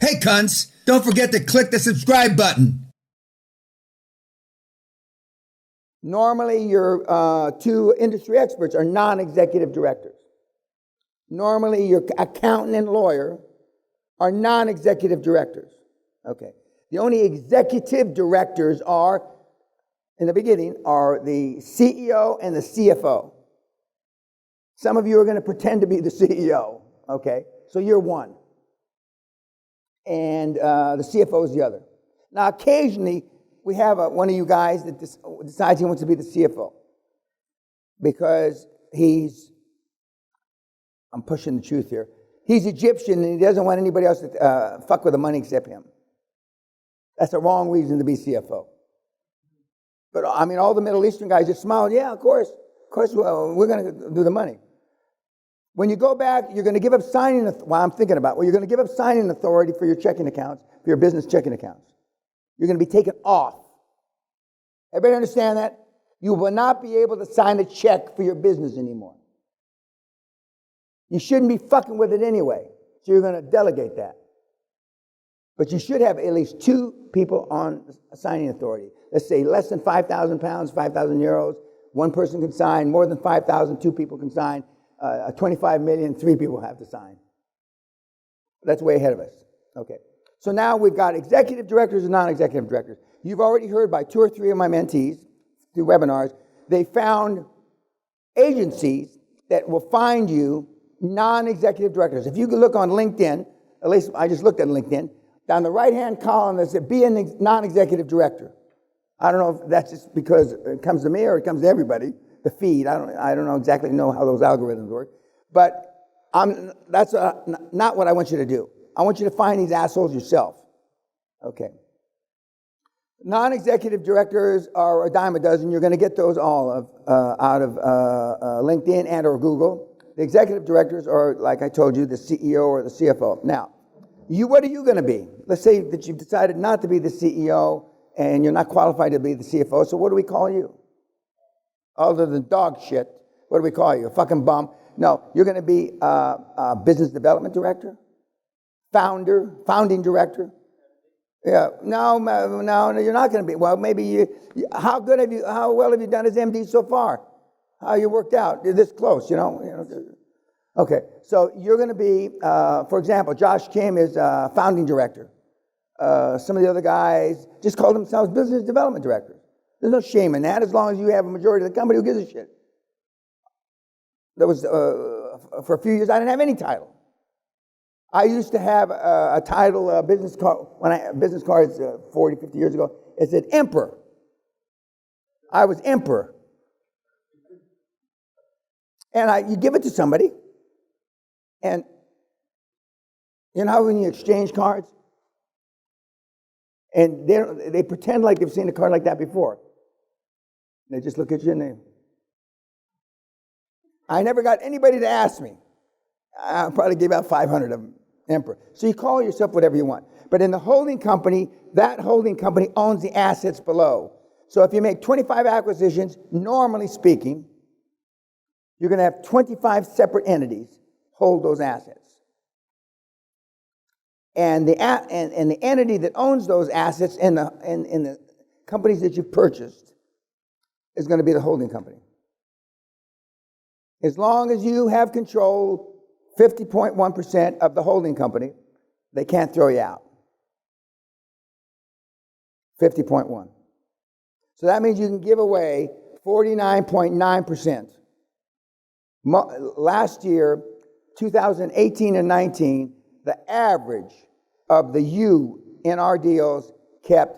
Hey, cunts, don't forget to click the subscribe button. Normally, your two industry experts are non-executive directors. Normally, your accountant and lawyer are non-executive directors. Okay. The only executive directors are, in the beginning, are the CEO and the CFO. Some of you are going to pretend to be the CEO, okay? So you're one. And the CFO is the other. Now, occasionally, we have one of you guys that decides he wants to be the CFO because I'm pushing the truth here, he's Egyptian and he doesn't want anybody else to fuck with the money except him. That's the wrong reason to be CFO. But, I mean, all the Middle Eastern guys just smiled. Yeah, of course, we're going to do the money. When you go back, you're going to give up signing, you're going to give up signing authority for your checking accounts, for your business checking accounts. You're going to be taken off. Everybody understand that? You will not be able to sign a check for your business anymore. You shouldn't be fucking with it anyway, so you're going to delegate that. But you should have at least two people on signing authority. Let's say less than 5,000 pounds, 5,000 euros, one person can sign. More than 5,000, two people can sign. 25 million, three people have to sign. That's way ahead of us. Okay. So now we've got executive directors and non-executive directors. You've already heard by two or three of my mentees through webinars, they found agencies that will find you non-executive directors. If you could look on LinkedIn, at least I just looked at LinkedIn, down the right-hand column that said, be a non-executive director. I don't know if that's just because it comes to me or it comes to everybody, the feed. I don't know how those algorithms work. But that's not what I want you to do. I want you to find these assholes yourself. Okay. Non-executive directors are a dime a dozen. You're going to get those all out of LinkedIn and or Google. The executive directors are, like I told you, the CEO or the CFO. Now, what are you going to be? Let's say that you've decided not to be the CEO and you're not qualified to be the CFO, so what do we call you? Other than dog shit, what do we call you? A fucking bum? No, you're going to be a business development director, founding director. Yeah, no, you're not going to be. Well, maybe how well have you done as MD so far? How you worked out? You're this close, you know. Okay, so you're going to be, for example, Josh Kim is founding director. Some of the other guys just call themselves business development directors. There's no shame in that as long as you have a majority of the company who gives a shit. There was, for a few years, I didn't have any title. I used to have a title, business cards 40, 50 years ago. It said emperor. I was emperor. And you give it to somebody, and you know how when you exchange cards, and they pretend like they've seen a card like that before. They just look at you and I never got anybody to ask me. I probably gave out 500 of them, emperor. So you call yourself whatever you want. But in the holding company, that holding company owns the assets below. So if you make 25 acquisitions, normally speaking, you're going to have 25 separate entities hold those assets. And the entity that owns those assets in the companies that you've purchased is going to be the holding company. As long as you have control 50.1% of the holding company, they can't throw you out. 50.1. So that means you can give away 49.9%. Last year, 2018 and 19, the average of the U in our deals kept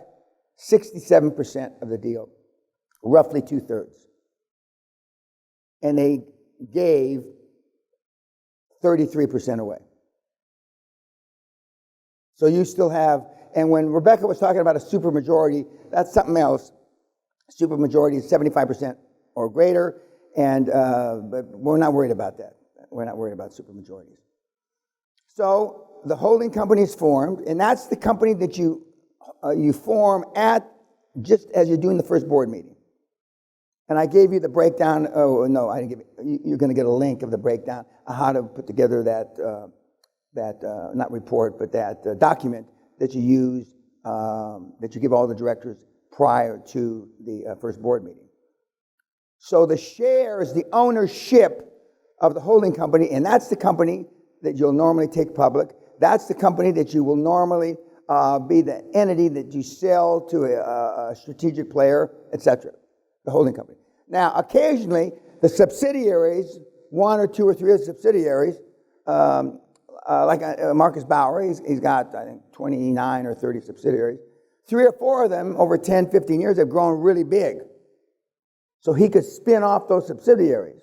67% of the deal, roughly 2/3. And they gave 33% away. So you still have, and when Rebecca was talking about a supermajority, that's something else. Supermajority is 75% or greater, and but we're not worried about that. We're not worried about supermajorities. So the holding company is formed, and that's the company that you form at just as you're doing the first board meeting. And I gave you the breakdown. Oh no, I didn't give you. You're going to get a link of the breakdown of how to put together that not report, but that document that you use, that you give all the directors prior to the first board meeting. So the shares, the ownership of the holding company, and that's the company that you'll normally take public. That's the company that you will normally be the entity that you sell to a strategic player, etc. The holding company. Now, occasionally, the subsidiaries, one or two or three of the subsidiaries, like Marcus Bauer, he's got, I think, 29 or 30 subsidiaries. 3 or 4 of them, over 10, 15 years, have grown really big. So he could spin off those subsidiaries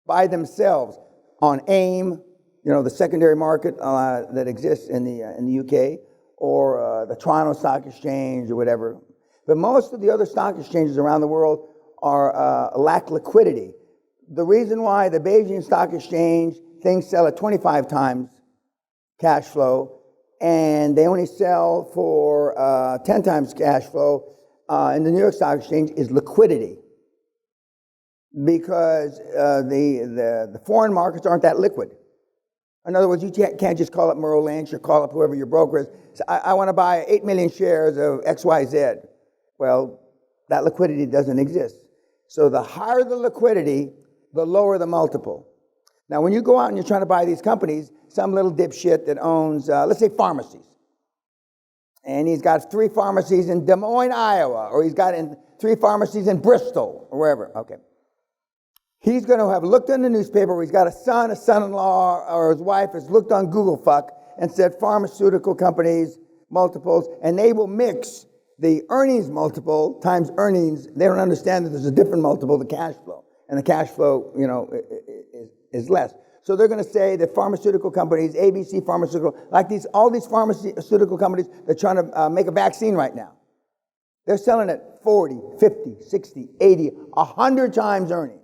by themselves on AIM, the secondary market that exists in the UK, or the Toronto Stock Exchange or whatever. But most of the other stock exchanges around the world lack liquidity. The reason why the Beijing Stock Exchange, things sell at 25 times cash flow, and they only sell for 10 times cash flow in the New York Stock Exchange is liquidity. Because the foreign markets aren't that liquid. In other words, you can't just call up Merrill Lynch or call up whoever your broker is. Say, I want to buy 8 million shares of XYZ. Well, that liquidity doesn't exist. So the higher the liquidity, the lower the multiple. Now, when you go out and you're trying to buy these companies, some little dipshit that owns, let's say, pharmacies, and he's got 3 pharmacies in Des Moines, Iowa, or he's got 3 pharmacies in Bristol, or wherever. Okay. He's going to have looked in the newspaper where he's got a son, a son-in-law, or his wife has looked on Google and said pharmaceutical companies, multiples, and they will mix the earnings multiple times earnings. They don't understand that there's a different multiple, the cash flow. And the cash flow, is less. So they're going to say that pharmaceutical companies, ABC Pharmaceutical, like all these pharmaceutical companies, they're trying to make a vaccine right now. They're selling at 40, 50, 60, 80, 100 times earnings.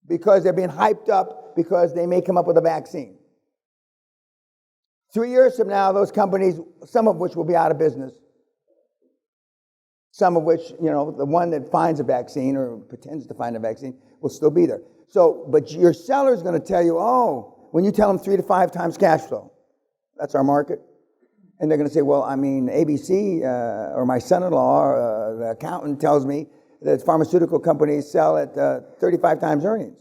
Because they're being hyped up because they may come up with a vaccine. 3 years from now, those companies, some of which will be out of business, some of which, the one that finds a vaccine or pretends to find a vaccine will still be there. So, but your seller's going to tell you, when you tell them 3 to 5 times cash flow, that's our market. And they're going to say, well, ABC or my son-in-law, the accountant tells me that pharmaceutical companies sell at 35 times earnings.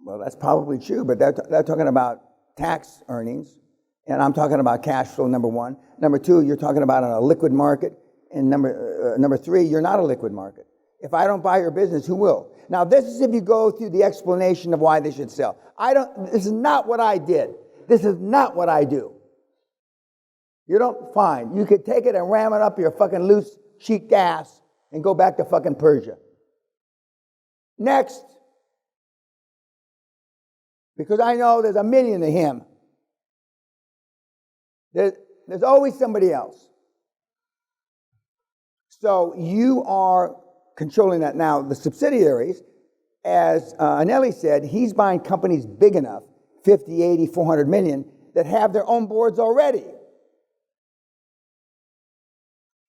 Well, that's probably true, but they're talking about tax earnings, and I'm talking about cash flow, number 1. Number 2, you're talking about a liquid market, and number 3, you're not a liquid market. If I don't buy your business, who will? Now, this is if you go through the explanation of why they should sell. This is not what I did. This is not what I do. You don't find. You could take it and ram it up your fucking loose-cheeked ass and go back to fucking Persia. Next. Because I know there's a million of him. There's always somebody else. So you are controlling that. Now, the subsidiaries, as Anelli said, he's buying companies big enough, 50, 80, 400 million, that have their own boards already.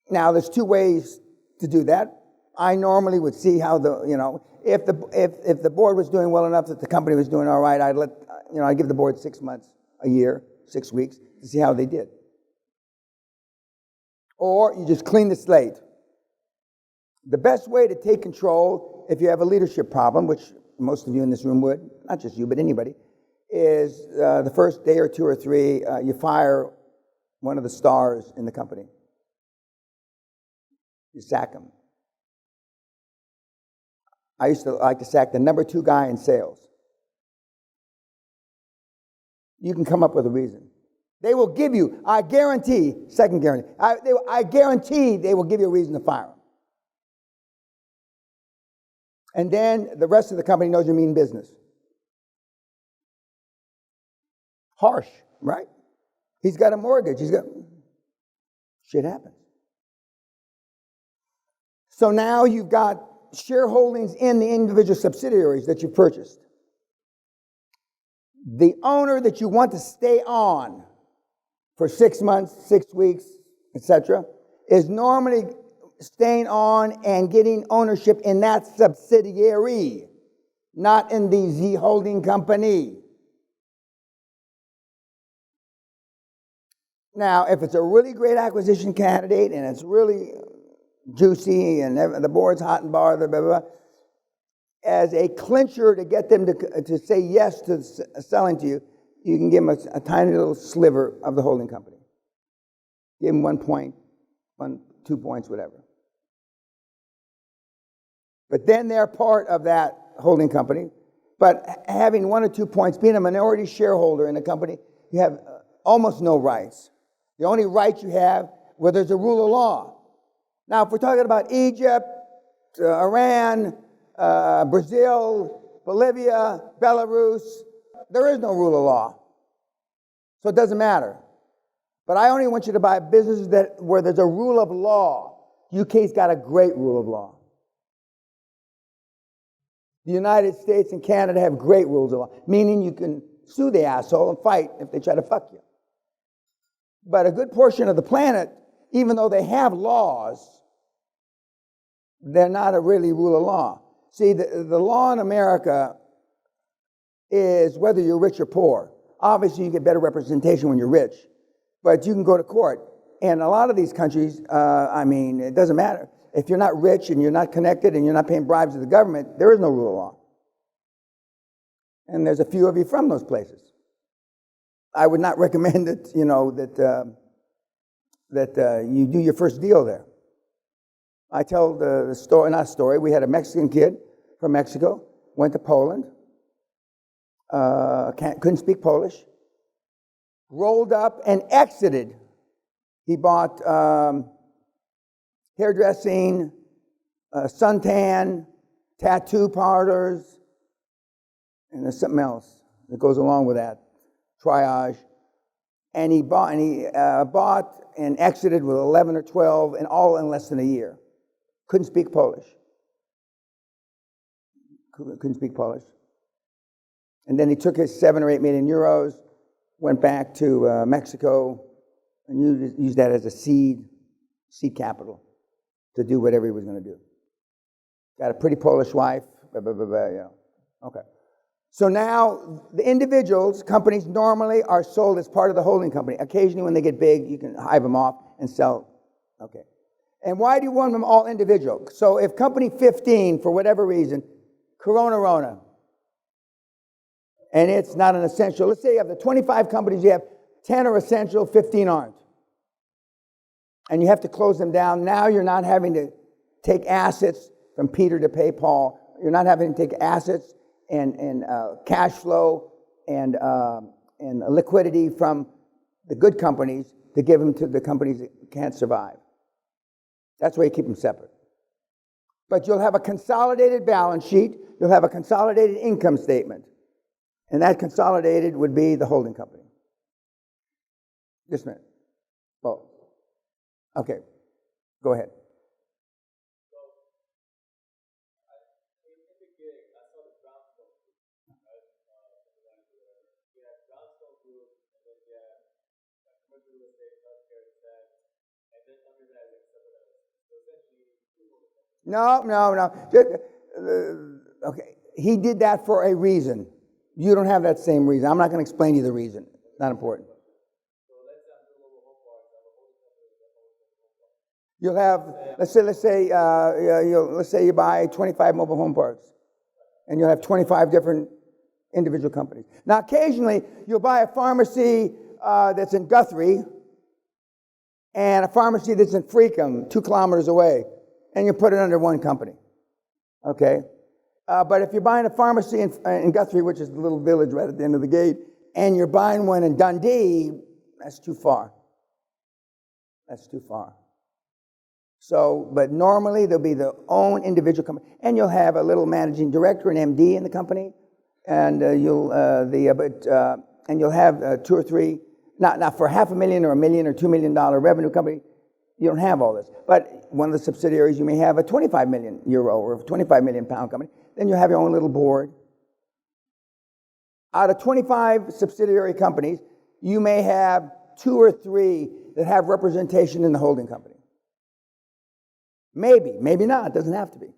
Now, there's 2 ways to do that. I normally would see how if the board was doing well enough that the company was doing all right, I'd give the board 6 months, a year, 6 weeks to see how they did. Or you just clean the slate. The best way to take control, if you have a leadership problem, which most of you in this room would, not just you, but anybody, is the first day or 2 or 3, you fire one of the stars in the company. You sack them. I used to like to sack the number 2 guy in sales. You can come up with a reason. They will give you, I guarantee, second guarantee, I guarantee they will give you a reason to fire him. And then the rest of the company knows you mean business. Harsh, right? He's got a mortgage. Shit happens. So now you've got shareholdings in the individual subsidiaries that you purchased. The owner that you want to stay on for 6 months, 6 weeks, etc., is normally staying on and getting ownership in that subsidiary, not in the Z holding company. Now, if it's a really great acquisition candidate and it's really juicy and the board's hot and bothered, blah, blah, blah, as a clincher to get them to say yes to selling to you, you can give them a tiny little sliver of the holding company. Give them 1 point, 2 points, whatever. But then they're part of that holding company. But having 1 or 2 points, being a minority shareholder in a company, you have almost no rights. The only rights you have where there's a rule of law. Now, if we're talking about Egypt, Iran, Brazil, Bolivia, Belarus, there is no rule of law. So it doesn't matter. But I only want you to buy businesses where there's a rule of law. UK's got a great rule of law. The United States and Canada have great rules of law, meaning you can sue the asshole and fight if they try to fuck you. But a good portion of the planet, even though they have laws, they're not a really rule of law. See, the law in America is whether you're rich or poor. Obviously, you get better representation when you're rich, but you can go to court. And a lot of these countries, it doesn't matter. If you're not rich and you're not connected and you're not paying bribes to the government, there is no rule of law. And there's a few of you from those places. I would not recommend that, you do your first deal there. I tell the story, we had a Mexican kid from Mexico, went to Poland, couldn't speak Polish, rolled up and exited. He bought hairdressing, suntan, tattoo parlors, and there's something else that goes along with that, triage. And he bought and exited with 11 or 12, and all in less than a year. Couldn't speak Polish. Couldn't speak Polish. And then he took his 7 or 8 million euros, went back to Mexico, and used that as a seed capital to do whatever he was going to do. Got a pretty Polish wife, blah, blah, blah, blah, yeah. Okay. So now the individuals, companies normally are sold as part of the holding company. Occasionally when they get big, you can hive them off and sell. Okay. And why do you want them all individual? So if company 15, for whatever reason, Corona, and it's not an essential, let's say you have the 25 companies, you have 10 are essential, 15 aren't. And you have to close them down. Now you're not having to take assets from Peter to pay Paul. You're not having to take assets and cash flow and liquidity from the good companies to give them to the companies that can't survive. That's why you keep them separate. But you'll have a consolidated balance sheet. You'll have a consolidated income statement. And that consolidated would be the holding company. Just a minute. Oh. Okay. Go ahead. No. Okay. He did that for a reason. You don't have that same reason. I'm not going to explain to you the reason. It's not important. You'll have, let's say you buy 25 mobile home parks, and you'll have 25 different individual companies. Now, occasionally, you'll buy a pharmacy that's in Guthrie and a pharmacy that's in Freakham, 2 kilometers away, and you put it under one company. Okay? But if you're buying a pharmacy in Guthrie, which is the little village right at the end of the gate, and you're buying one in Dundee, that's too far. That's too far. So, but normally there'll be their own individual company, and you'll have a little managing director, an MD in the company, and you'll have 2 or 3. Not for $500,000 or $1 million or $2 million revenue company. You don't have all this. But one of the subsidiaries, you may have a 25 million euro or a 25 million pound company. Then you have your own little board. Out of 25 subsidiary companies, you may have 2 or 3 that have representation in the holding company. Maybe not. It doesn't have to be.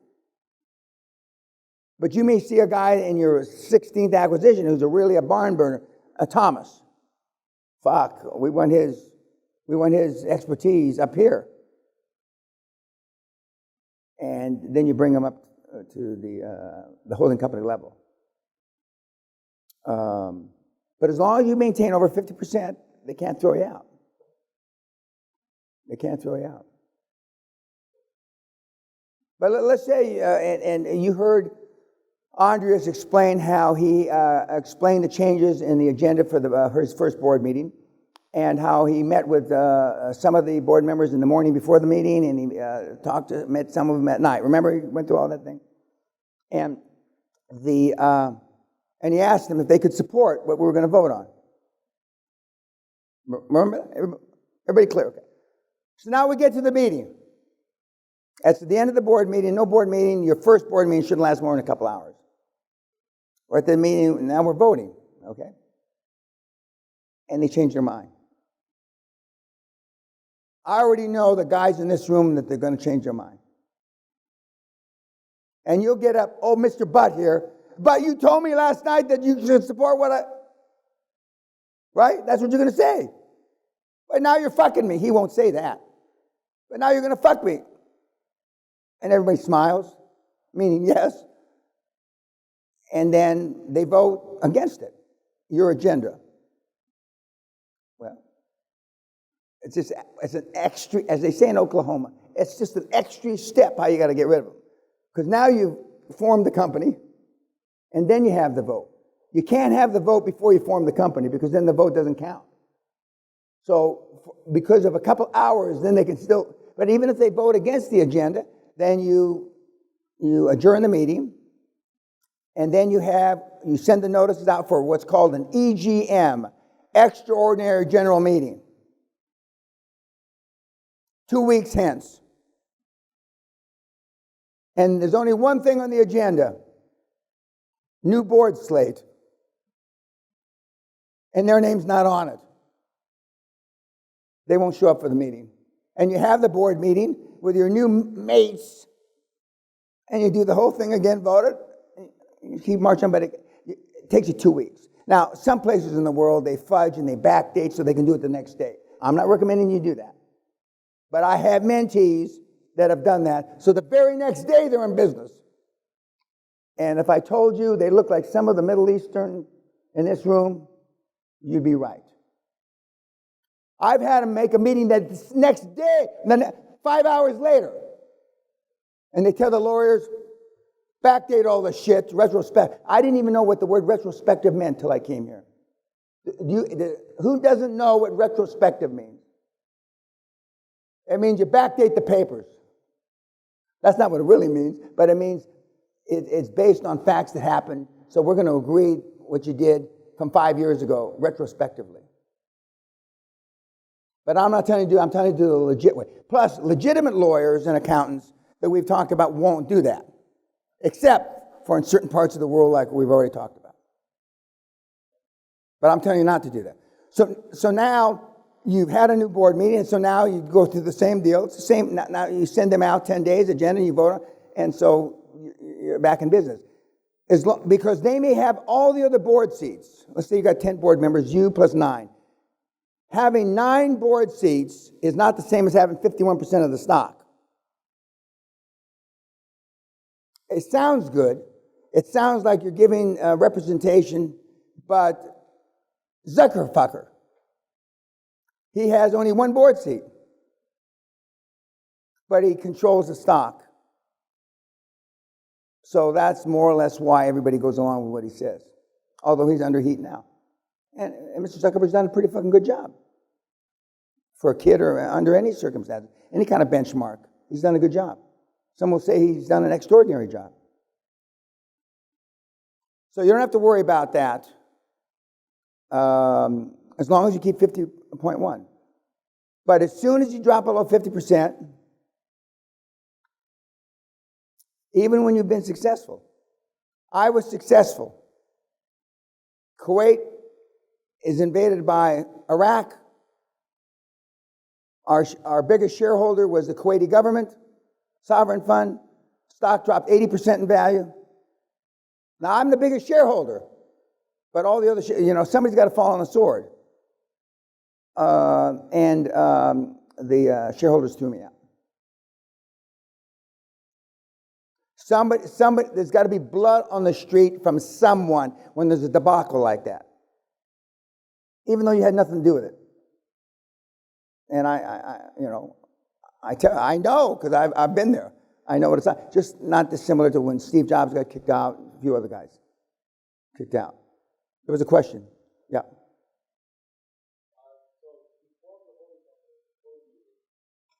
But you may see a guy in your 16th acquisition who's really a barn burner, a Thomas. Fuck, we want his We want his expertise up here. And then you bring him up to the holding company level. But as long as you maintain over 50%, they can't throw you out. They can't throw you out. But let's say, and you heard Andreas explain how he explained the changes in the agenda for his first board meeting, and how he met with some of the board members in the morning before the meeting, and he met some of them at night. Remember, he went through all that thing? And he asked them if they could support what we were going to vote on. Remember? Everybody clear? Okay. So now we get to the meeting. That's the end of the board meeting. No board meeting. Your first board meeting shouldn't last more than a couple hours. We're at the meeting, now we're voting, okay? And they change their mind. I already know the guys in this room that they're going to change their mind. And you'll get up, oh, Mr. Butt here, but you told me last night that you should support what I... Right? That's what you're going to say. But now you're fucking me. He won't say that. But now you're going to fuck me. And everybody smiles, meaning yes. And then they vote against it. Your agenda. Well, it's an extra, as they say in Oklahoma, it's just an extra step how you got to get rid of them. Because now you've formed the company, and then you have the vote. You can't have the vote before you form the company, because then the vote doesn't count. So because of a couple hours, then they can still, but even if they vote against the agenda, then you adjourn the meeting, and then you send the notices out for what's called an EGM, Extraordinary General Meeting. 2 weeks hence. And there's only one thing on the agenda. New board slate. And their name's not on it. They won't show up for the meeting. And you have the board meeting with your new mates, and you do the whole thing again, vote it, you keep marching, but it takes you 2 weeks. Now, some places in the world, they fudge and they backdate so they can do it the next day. I'm not recommending you do that. But I have mentees that have done that, so the very next day they're in business. And if I told you they look like some of the Middle Eastern in this room, you'd be right. I've had them make a meeting that next day, 5 hours later, and they tell the lawyers, backdate all the shit, retrospect. I didn't even know what the word retrospective meant till I came here. Who doesn't know what retrospective means? It means you backdate the papers. That's not what it really means, but it means it's based on facts that happened, so we're going to agree what you did from 5 years ago, retrospectively. But I'm not telling you to do, I'm telling you to do the legit way. Plus, legitimate lawyers and accountants that we've talked about won't do that, except for in certain parts of the world like we've already talked about. But I'm telling you not to do that. So now you've had a new board meeting, and so now you go through the same deal. It's the same. Now you send them out 10 days, agenda, you vote on, and so you're back in business. Because they may have all the other board seats. Let's say you got 10 board members, you plus 9. Having 9 board seats is not the same as having 51% of the stock. It sounds good. It sounds like you're giving representation, but Zuckerfucker, he has only 1 board seat, but he controls the stock. So that's more or less why everybody goes along with what he says, although he's under heat now. And Mr. Zuckerberg's done a pretty fucking good job. For a kid or under any circumstance, any kind of benchmark, he's done a good job. Some will say he's done an extraordinary job. So you don't have to worry about that as long as you keep 50.1. But as soon as you drop below 50%, even when you've been successful, I was successful. Kuwait is invaded by Iraq. Our biggest shareholder was the Kuwaiti government, sovereign fund. Stock dropped 80% in value. Now, I'm the biggest shareholder, but all the other, somebody's got to fall on the sword. and the shareholders threw me out. Somebody, there's got to be blood on the street from someone when there's a debacle like that, even though you had nothing to do with it. And I know, because I've been there. I know what it's like. Just not dissimilar to when Steve Jobs got kicked out, a few other guys kicked out. There was a question. Yeah.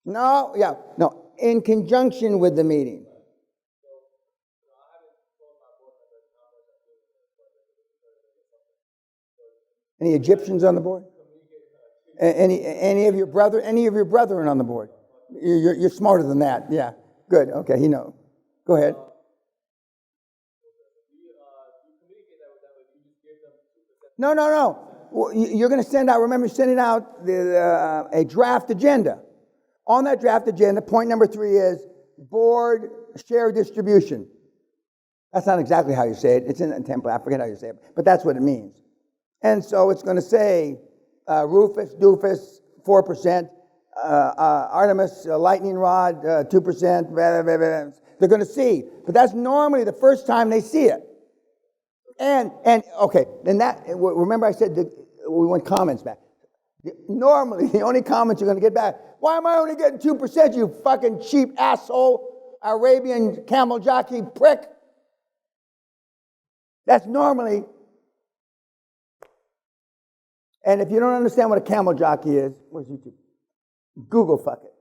No, in conjunction with the meeting. Any Egyptians on the board? Any of your brethren on the board? You're smarter than that. Yeah. Good. Okay. He knows. Go ahead. No. Well, you're going to send out. Remember, sending out a draft agenda. On that draft agenda, point number 3 is board share distribution. That's not exactly how you say it. It's in the template. I forget how you say it, but that's what it means. And so it's going to say Rufus, Doofus, 4%, Artemis, Lightning Rod, 2%. Blah, blah, blah. They're going to see, but that's normally the first time they see it. And okay, then that. Remember, I said we want comments back. Normally, the only comments you're going to get back: why am I only getting 2%? You fucking cheap asshole, Arabian camel jockey prick. That's normally. And if you don't understand what a camel jockey is, where's YouTube? Google fuck it.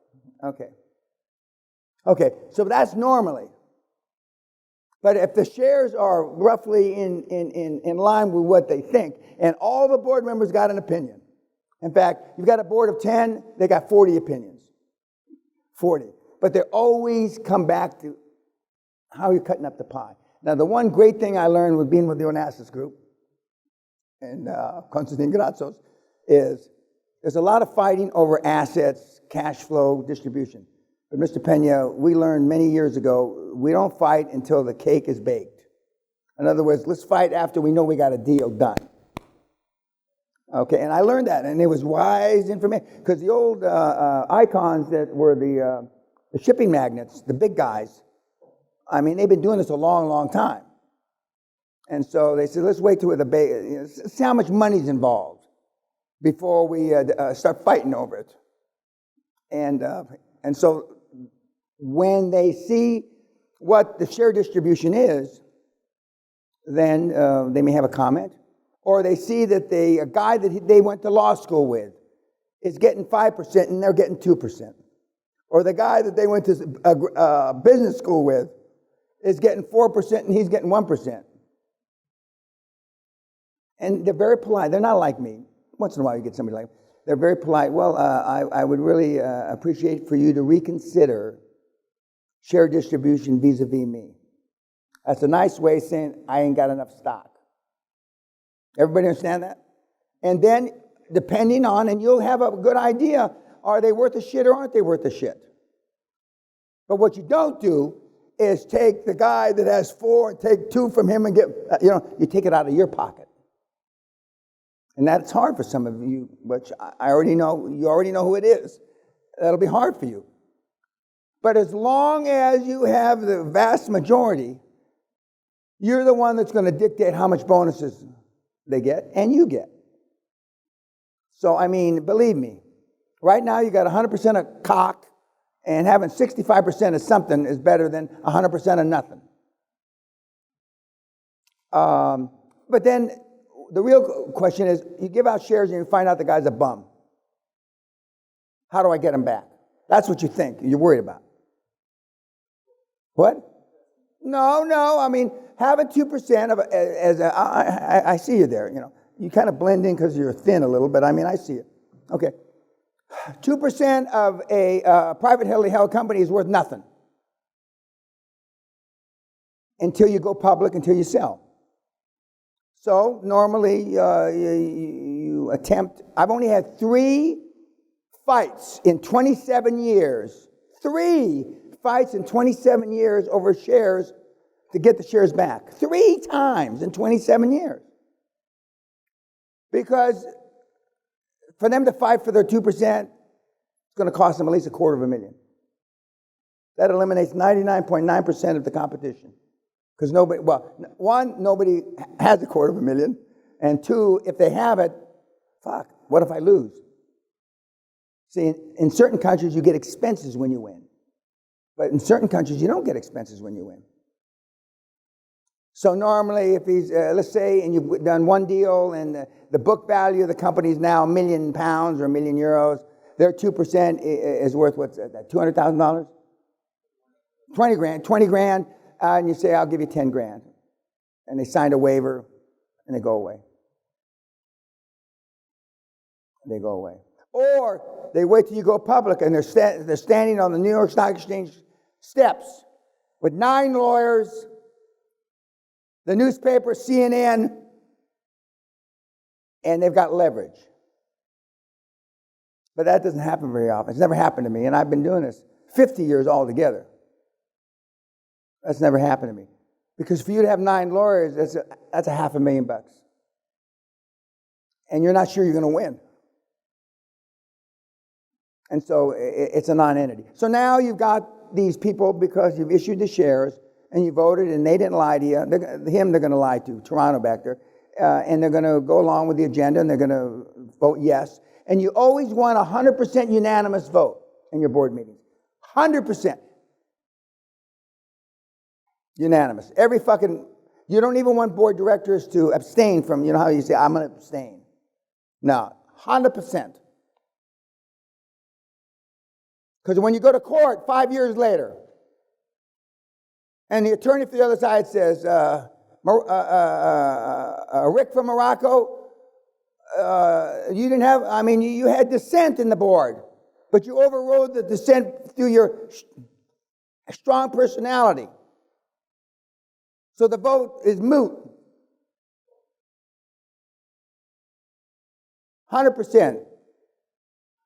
Okay, so that's normally. But if the shares are roughly in line with what they think, and all the board members got an opinion. In fact, you've got a board of 10, they got 40 opinions. 40. But they always come back to how you're cutting up the pie. Now, the one great thing I learned with being with the Onassis group, and Konstantin Gratsos, is there's a lot of fighting over assets, cash flow, distribution. But Mr. Peña, we learned many years ago, we don't fight until the cake is baked. In other words, let's fight after we know we got a deal done. Okay, and I learned that, and it was wise information, because the old icons that were the shipping magnates, the big guys, I mean, they've been doing this a long, long time. And so they said, let's wait till see how much money's involved before we start fighting over it. And so when they see what the share distribution is, then they may have a comment. Or they see that a guy that they went to law school with is getting 5% and they're getting 2%. Or the guy that they went to business school with is getting 4% and he's getting 1%. And they're very polite. They're not like me. Once in a while you get somebody like me. They're very polite. Well, I would really appreciate for you to reconsider share distribution vis-a-vis me. That's a nice way of saying I ain't got enough stock. Everybody understand that? And then, depending on, and you'll have a good idea, are they worth a shit or aren't they worth a shit? But what you don't do is take the guy that has 4 and take 2 from him and get, you take it out of your pocket. And that's hard for some of you, which I already know, you already know who it is. That'll be hard for you. But as long as you have the vast majority, you're the one that's going to dictate how much bonuses they get and you get. So, I mean, believe me, right now you got 100% of cock, and having 65% of something is better than 100% of nothing. But then the real question is, you give out shares and you find out the guy's a bum. How do I get him back? That's what you think, you're worried about. What? No, I mean, having 2% of, I see you there, You kind of blend in because you're thin a little, but I mean, I see it. Okay. 2% of a privately held company is worth nothing until you go public, until you sell. So normally you attempt, I've only had 3 fights in 27 years. 3 fights in 27 years over shares to get the shares back. 3 times in 27 years. Because For them to fight for their 2%, it's going to cost them at least $250,000. That eliminates 99.9% of the competition. Because nobody, well, one, nobody has $250,000. And two, if they have it, fuck, what if I lose? See, in certain countries, you get expenses when you win. But in certain countries, you don't get expenses when you win. So normally, if he's, let's say, and you've done one deal, and the book value of the company is now £1 million or €1 million, their 2% is worth, what's that, $200,000? 20 grand, and you say, I'll give you 10 grand. And they signed a waiver, and they go away. They go away. Or they wait till you go public, and they're standing on the New York Stock Exchange steps with 9 lawyers, the newspaper, CNN, and they've got leverage. But that doesn't happen very often. It's never happened to me, and I've been doing this 50 years altogether. That's never happened to me. Because for you to have 9 lawyers, that's $500,000. And you're not sure you're going to win. And so it's a non-entity. So now you've got these people, because you've issued the shares and you voted and they didn't lie to you. They're going to lie to, Toronto back there. And they're going to go along with the agenda and they're going to vote yes. And you always want 100% unanimous vote in your board meetings. 100%. Unanimous. You don't even want board directors to abstain from, you know how you say, I'm going to abstain. No, 100%. Because when you go to court 5 years later, and the attorney for the other side says, Rick from Morocco, you didn't have, you had dissent in the board, but you overrode the dissent through your strong personality. So the vote is moot. 100%.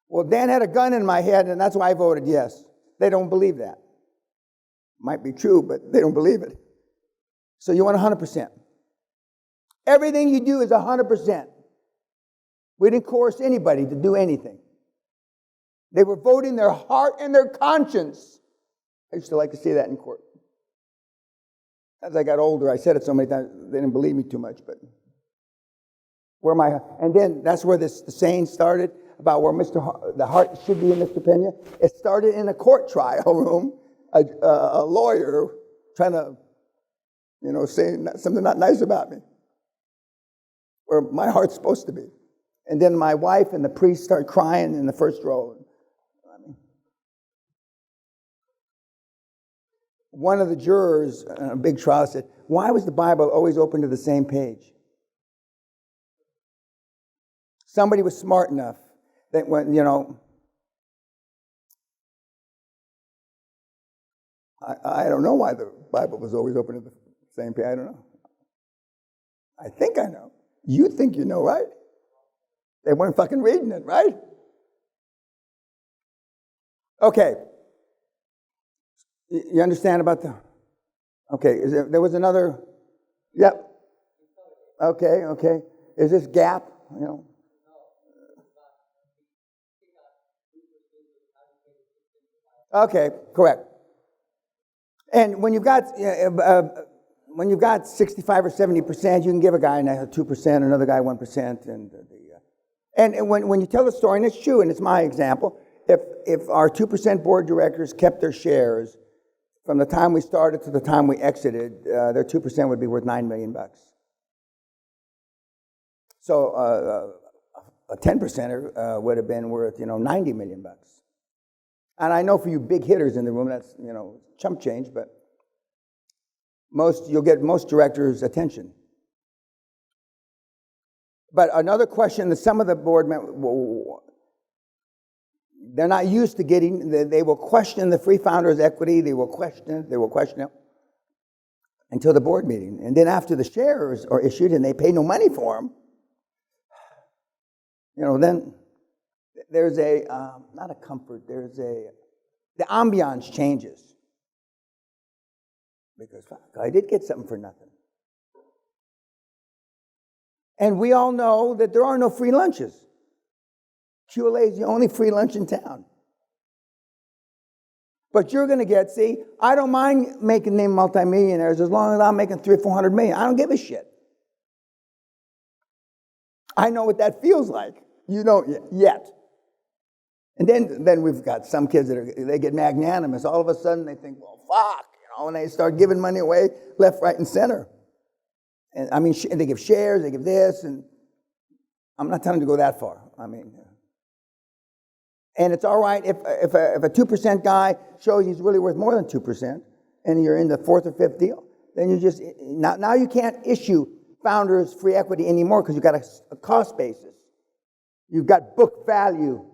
Well, Dan had a gun in my head, and that's why I voted yes. They don't believe that. Might be true, but they don't believe it. So you want 100%. Everything you do is 100%. We didn't coerce anybody to do anything. They were voting their heart and their conscience. I used to like to say that in court. As I got older, I said it so many times, they didn't believe me too much, but and then that's where the saying started about where the heart should be in Mr. Peña. It started in a court trial room, a lawyer trying to, say something not nice about me, where my heart's supposed to be. And then my wife and the priest start crying in the first row. One of the jurors in a big trial said, why was the Bible always open to the same page? Somebody was smart enough that when, I don't know why the Bible was always open to the same page. I don't know. I think I know. You think you know, right? They weren't fucking reading it, right? Okay. You understand about okay, there was another, yep. Okay. Is this gap, Okay, correct. And when you've got 65 or 70%, you can give a guy 2%, another guy 1%, and when you tell the story, and it's true, and it's my example, if our 2% board directors kept their shares from the time we started to the time we exited, their 2% would be worth $9 million. So a 10%er would have been worth, $90 million. And I know for you big hitters in the room, that's, chump change, but you'll get most directors' attention. But another question that some of the board members, they're not used to getting, they will question the free founders' equity, they will question it until the board meeting. And then after the shares are issued and they pay no money for them, then there's not a comfort, the ambiance changes. Because fuck, I did get something for nothing. And we all know that there are no free lunches. QLA is the only free lunch in town. But you're going to get, see, I don't mind making them multimillionaires as long as I'm making 300 or 400 million. I don't give a shit. I know what that feels like. You don't yet. And then we've got some kids they get magnanimous. All of a sudden they think, well, fuck, and they start giving money away left, right, and center. And I mean, they give shares, they give this, and I'm not telling them to go that far. I mean, and it's all right if a 2% guy shows he's really worth more than 2%, and you're in the fourth or fifth deal, then you just, now you can't issue founders free equity anymore because you've got a cost basis. You've got book value.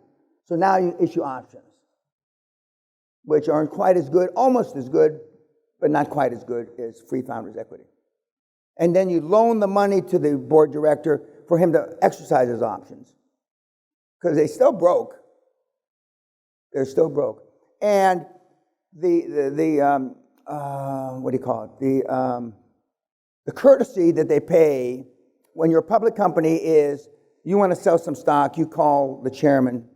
So now you issue options, which aren't quite as good, almost as good, but not quite as good as free founders equity. And then you loan the money to the board director for him to exercise his options. Because they still broke. They're still broke. And the what do you call it? The courtesy that they pay when you're a public company is you want to sell some stock, you call the chairman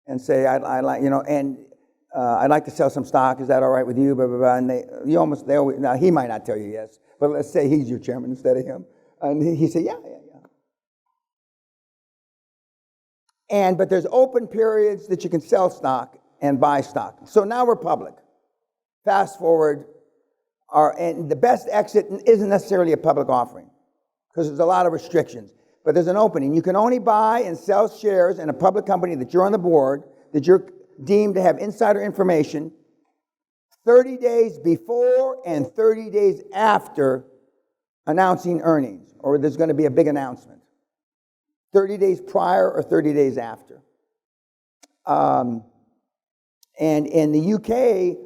and say, I'd like to sell some stock. Is that all right with you? Blah, blah, blah. And they always, now he might not tell you yes, but let's say he's your chairman instead of him. And he said, yeah. But there's open periods that you can sell stock and buy stock. So now we're public. Fast forward, and the best exit isn't necessarily a public offering because there's a lot of restrictions. But there's an opening. You can only buy and sell shares in a public company that you're on the board, that you're deemed to have insider information 30 days before and 30 days after announcing earnings, or there's going to be a big announcement. 30 days prior or 30 days after. And in the UK,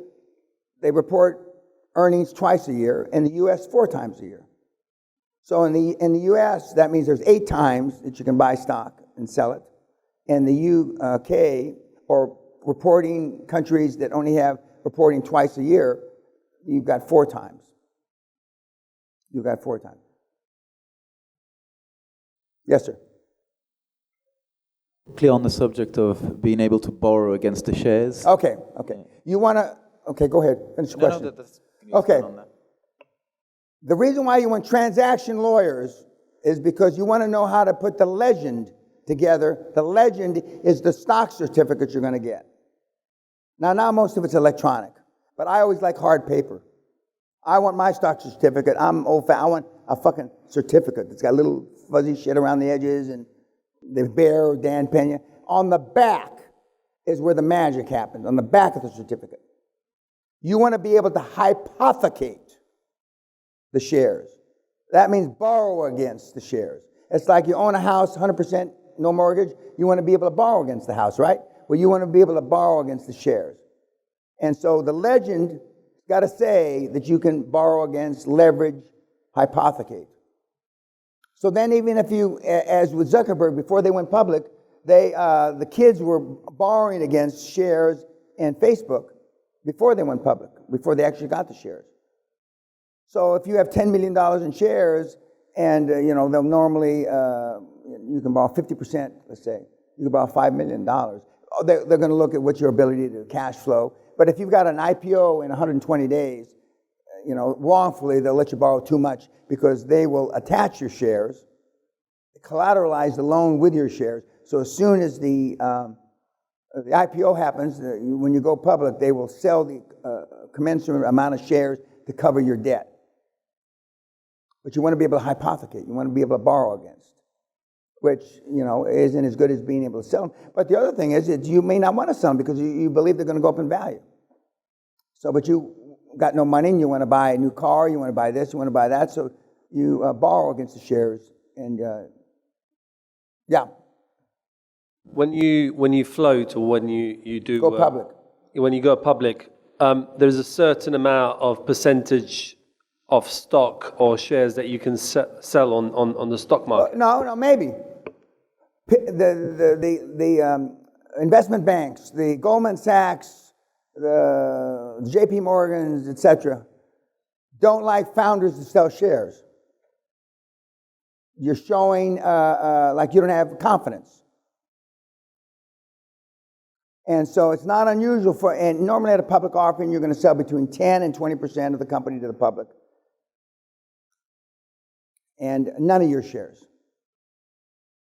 they report earnings twice a year. In the US, 4 times a year. So in the US, that means there's 8 times that you can buy stock and sell it. In the UK, or reporting countries that only have reporting twice a year, you've got 4 times. You've got 4 times. Yes, sir. Clear on the subject of being able to borrow against the shares. Okay. You want to, okay, go ahead. Finish the question. Okay. The reason why you want transaction lawyers is because you want to know how to put the legend together. The legend is the stock certificate you're going to get. Now most of it's electronic, but I always like hard paper. I want my stock certificate. I'm old-fashioned. I want a fucking certificate that's got little fuzzy shit around the edges and the bear or Dan Peña. On the back is where the magic happens, on the back of the certificate. You want to be able to hypothecate the shares. That means borrow against the shares. It's like you own a house, 100%, no mortgage. You want to be able to borrow against the house, right? Well, you want to be able to borrow against the shares. And so the legend got to say that you can borrow against, leverage, hypothecate. So then even if you, as with Zuckerberg, before they went public, the kids were borrowing against shares in Facebook before they went public, before they actually got the shares. So if you have $10 million in shares and, they'll normally, you can borrow 50%, let's say. You can borrow $5 million. They're going to look at what's your ability to cash flow. But if you've got an IPO in 120 days, wrongfully, they'll let you borrow too much because they will attach your shares, collateralize the loan with your shares. So as soon as the IPO happens, when you go public, they will sell the commensurate amount of shares to cover your debt. But you want to be able to hypothecate. You want to be able to borrow against, which, isn't as good as being able to sell them. But the other thing is that you may not want to sell them because you believe they're going to go up in value. So, but you got no money and you want to buy a new car, you want to buy this, you want to buy that, so you borrow against the shares. And, yeah. When you float or when you do... Go public. When you go public, there's a certain amount of percentage of stock or shares that you can sell on the stock market. No, maybe. The investment banks, the Goldman Sachs, the JP Morgans, etc., don't like founders to sell shares. You're showing like you don't have confidence. And so it's not unusual and normally at a public offering, you're going to sell between 10 and 20% of the company to the public. And none of your shares.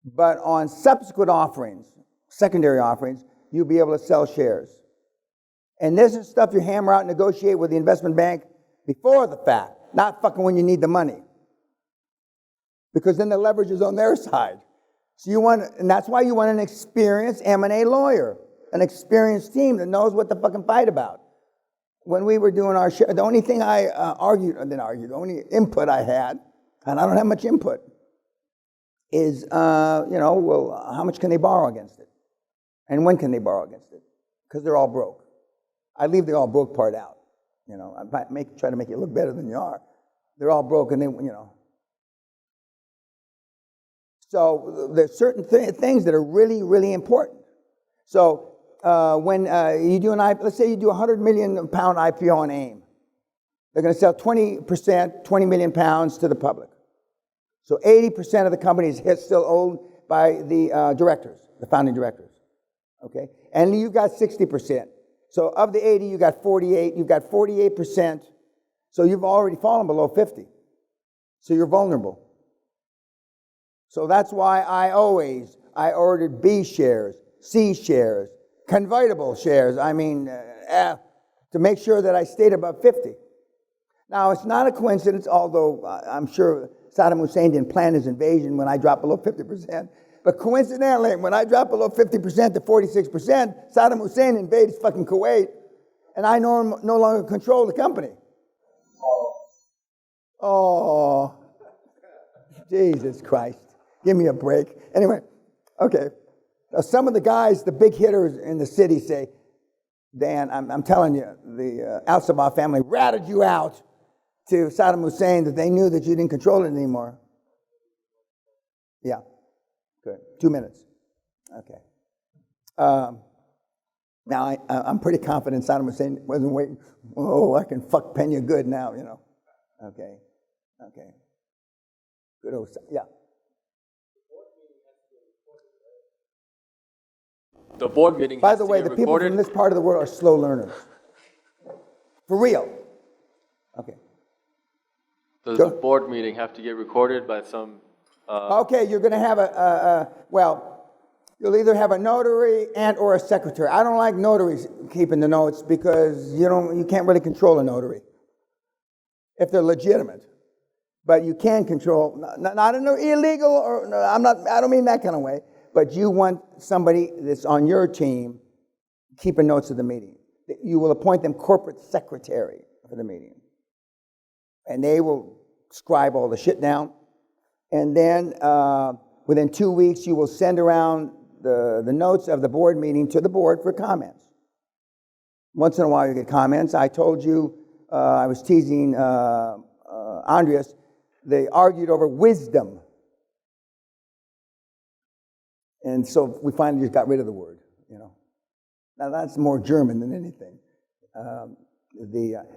But on subsequent offerings, secondary offerings, you'll be able to sell shares. And this is stuff you hammer out and negotiate with the investment bank before the fact, not fucking when you need the money. Because then the leverage is on their side. So and that's why you want an experienced M&A lawyer, an experienced team that knows what to fucking fight about. When we were doing our share, the only thing the only input I had, and I don't have much input, is, how much can they borrow against it? And when can they borrow against it? Because they're all broke. I leave the all broke part out. I try to make you look better than you are. They're all broke, and So there's certain things that are really, really important. So when you do let's say you do a £100 million IPO on AIM, they're going to sell 20%, 20 million pounds to the public. So 80% of the company is still owned by the directors, the founding directors. Okay, and you've got 60%. So of the 80, you got 48. You've got 48%. So you've already fallen below 50. So you're vulnerable. So that's why I ordered B shares, C shares, convertible shares. To make sure that I stayed above 50. Now, it's not a coincidence, although I'm sure Saddam Hussein didn't plan his invasion when I dropped below 50%. But coincidentally, when I dropped below 50% to 46%, Saddam Hussein invaded fucking Kuwait, and I no longer control the company. Oh, Jesus Christ. Give me a break. Anyway, okay. Now, some of the guys, the big hitters in the city say, Dan, I'm telling you, the Al-Sabah family ratted you out to Saddam Hussein that they knew that you didn't control it anymore. Yeah. Good. 2 minutes. Okay. Now, I'm pretty confident Saddam Hussein wasn't waiting. Oh, I can fuck Peña good now, Okay. Good old, yeah. The board meeting. By the way, the people from this part of the world are slow learners. For real. Okay. Does the board meeting have to get recorded by some? Okay, you're going to have you'll either have a notary and or a secretary. I don't like notaries keeping the notes because you can't really control a notary if they're legitimate. But you can control, not in an illegal or I don't mean that kind of way. But you want somebody that's on your team keeping notes of the meeting. You will appoint them corporate secretary for the meeting. And they will scribe all the shit down. And then within 2 weeks, you will send around the notes of the board meeting to the board for comments. Once in a while you get comments. I told you, I was teasing Andreas, they argued over wisdom. And so we finally just got rid of the word, Now that's more German than anything.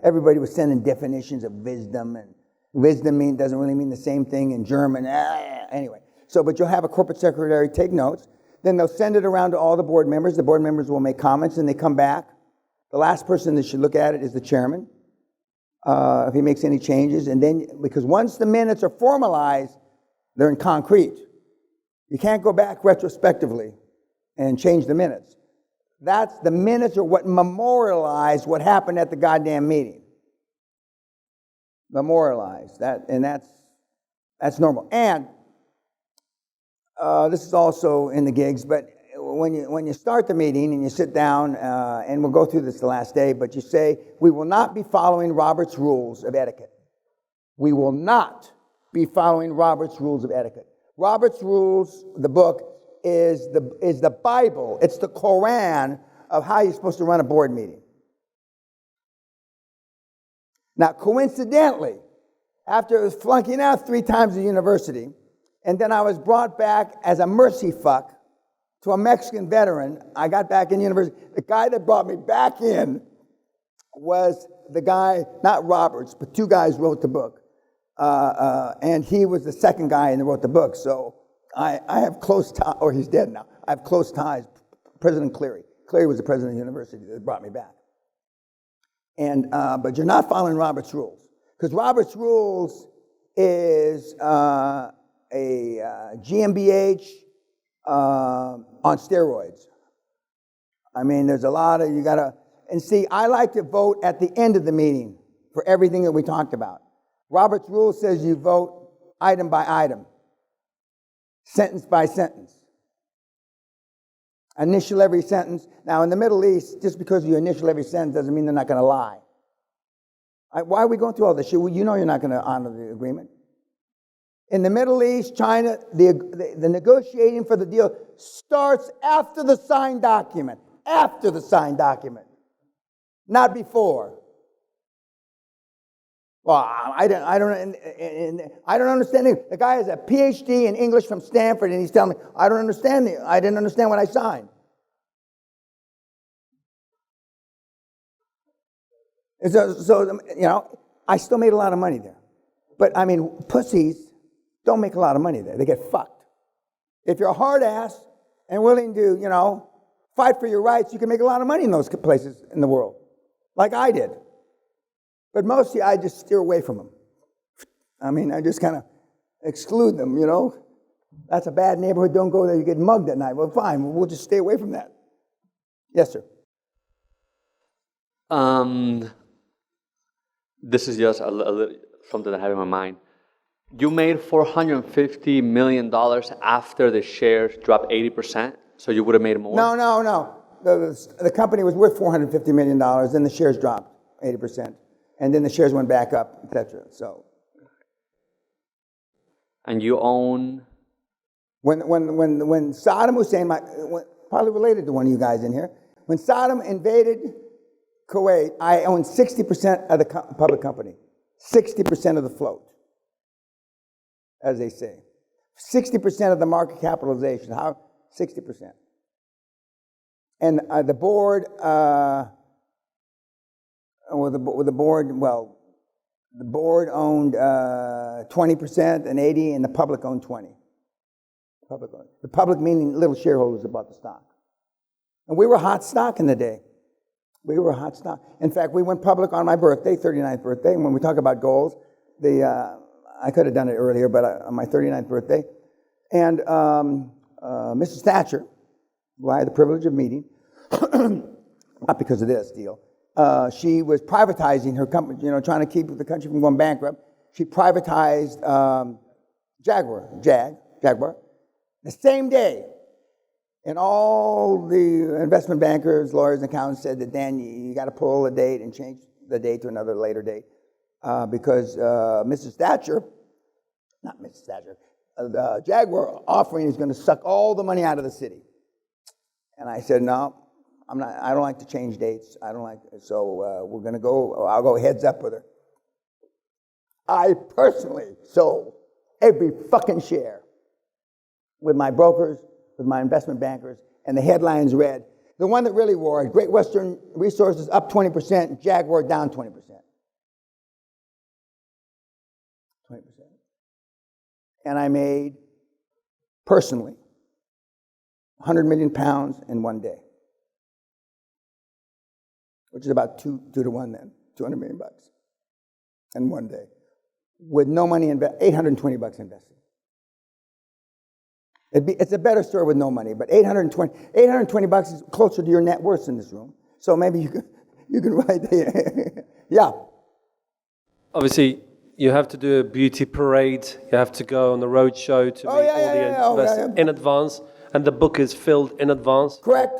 Everybody was sending definitions of wisdom, and wisdom doesn't really mean the same thing in German. Anyway, but you'll have a corporate secretary take notes. Then they'll send it around to all the board members. The board members will make comments, and they come back. The last person that should look at it is the chairman, if he makes any changes. And then, because once the minutes are formalized, they're in concrete. You can't go back retrospectively and change the minutes. The minutes are what memorialize what happened at the goddamn meeting. Memorialize that, and that's normal. And this is also in the gigs, but when you start the meeting and you sit down, and we'll go through this the last day, but you say, we will not be following Robert's rules of etiquette. We will not be following Robert's rules of etiquette. Robert's Rules, the book, is the Bible. It's the Koran of how you're supposed to run a board meeting. Now, coincidentally, after flunking out 3 times at university, and then I was brought back as a mercy fuck to a Mexican veteran, I got back in university. The guy that brought me back in was the guy, not Roberts, but 2 guys wrote the book. And he was the second guy that wrote the book. So I have close ties, or he's dead now. I have close ties. President Cleary. Cleary was the president of the university that brought me back. And, but you're not following Robert's rules. Because Robert's rules is a GmbH on steroids. I mean, there's a lot of, you gotta, and see, I like to vote at the end of the meeting for everything that we talked about. Robert's rule says you vote item by item, sentence by sentence. Initial every sentence. Now, in the Middle East, just because you initial every sentence doesn't mean they're not going to lie. Why are we going through all this shit? Well, you know you're not going to honor the agreement. In the Middle East, China, the negotiating for the deal starts after the signed document. After the signed document. Not before. Well, I don't understand it. The guy has a PhD in English from Stanford, and he's telling me, I didn't understand what I signed. So, you know, I still made a lot of money there. But, I mean, pussies don't make a lot of money there. They get fucked. If you're a hard ass and willing to, you know, fight for your rights, you can make a lot of money in those places in the world, like I did. But mostly I just steer away from them. I mean, I just kind of exclude them, you know. That's a bad neighborhood, don't go there, you get mugged at night. Well, fine, we'll just stay away from that. Yes, sir. This is just a little something I have in my mind. You made $450 million after the shares dropped 80%, so you would have made more? No. The company was worth $450 million, then the shares dropped 80%. And then the shares went back up, etc. So, and you own? When Saddam Hussein, probably related to one of you guys in here, when Saddam invaded Kuwait, I owned 60% of the public company, 60% of the float, as they say, 60% of the market capitalization. How? 60%. And the board. The board owned 20% and 80%, and the public owned 20%. The public meaning little shareholders that bought the stock. And we were hot stock in the day. We were hot stock. In fact, we went public on my birthday, 39th birthday. And when we talk about goals, I could have done it earlier, but on my 39th birthday. And Mrs. Thatcher, who I had the privilege of meeting, not because of this deal, she was privatizing her company, you know, trying to keep the country from going bankrupt. She privatized Jaguar, the same day. And all the investment bankers, lawyers, and accountants said that, Dan, you got to pull a date and change the date to another later date. Because Mrs. Thatcher, Jaguar offering is going to suck all the money out of the city. And I said, no. I don't like to change dates. We're going to go, I'll go heads up with her. I personally sold every fucking share with my brokers, with my investment bankers, and the headlines read, the one that really roared, Great Western Resources up 20%, Jaguar down 20%. 20%. And I made, personally, 100 million pounds in one day. Which is about 2 to 1 then, $200 million in one day, with no money invested, $820 invested. It's a better story with no money, but $820 is closer to your net worth in this room. So maybe you can write the yeah. Obviously, you have to do a beauty parade. You have to go on the road show to meet all the investors in advance, and the book is filled in advance. Correct.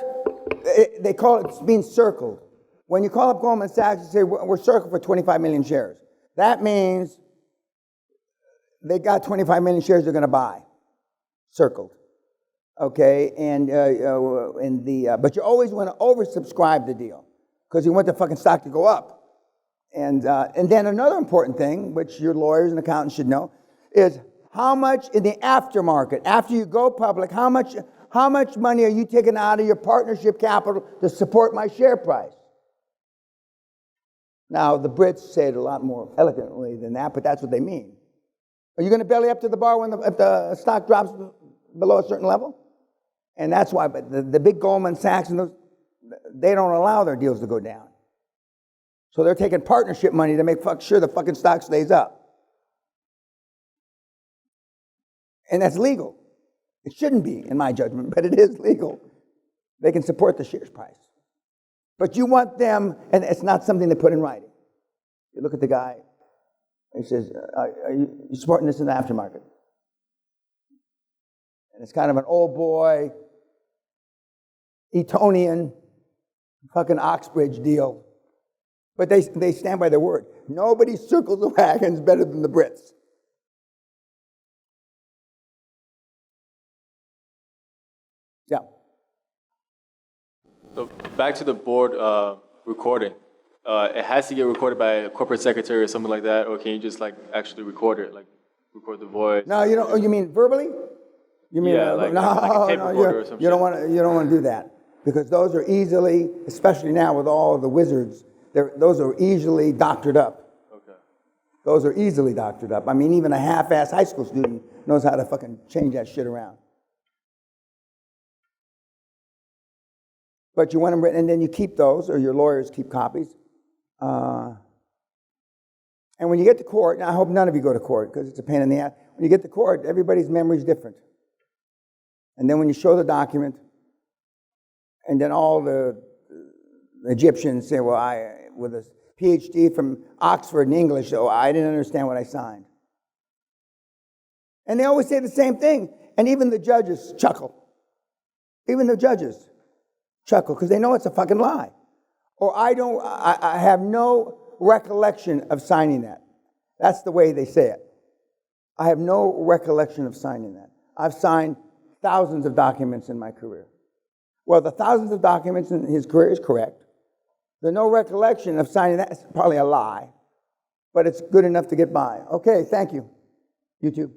They call it being circled. When you call up Goldman Sachs and say, we're circled for 25 million shares, that means they got 25 million shares they're going to buy, circled. Okay, but you always want to oversubscribe the deal because you want the fucking stock to go up. And then another important thing, which your lawyers and accountants should know, is how much in the aftermarket, after you go public, how much money are you taking out of your partnership capital to support my share price? Now, the Brits say it a lot more eloquently than that, but that's what they mean. Are you going to belly up to the bar if the stock drops below a certain level? And that's why, but the big Goldman Sachs and they don't allow their deals to go down. So they're taking partnership money to make sure the fucking stock stays up. And that's legal. It shouldn't be, in my judgment, but it is legal. They can support the shares price. But you want them, and it's not something they put in writing. You look at the guy, he says, are you supporting this in the aftermarket? And it's kind of an old boy, Etonian, fucking Oxbridge deal. But they stand by their word. Nobody circles the wagons better than the Brits. Yeah. So back to the board recording. It has to get recorded by a corporate secretary or something like that, or can you just like actually record it, like record the voice? No, you don't. Oh, you mean verbally? You mean yeah, like a tape recorder or something. You don't want to do that because those are easily, especially now with all of the wizards, those are easily doctored up. Okay. Those are easily doctored up. I mean, even a half-ass high school student knows how to fucking change that shit around. But you want them written, and then you keep those, or your lawyers keep copies. And when you get to court, and I hope none of you go to court because it's a pain in the ass. When you get to court, everybody's memory is different. And then when you show the document, and then all the Egyptians say, well, with a PhD from Oxford in English, so I didn't understand what I signed. And they always say the same thing. And even the judges chuckle. Even the judges chuckle because they know it's a fucking lie. Or I have no recollection of signing that. That's the way they say it. I have no recollection of signing that. I've signed thousands of documents in my career. Well, the thousands of documents in his career is correct. The no recollection of signing that is probably a lie, but it's good enough to get by. Okay, thank you, YouTube.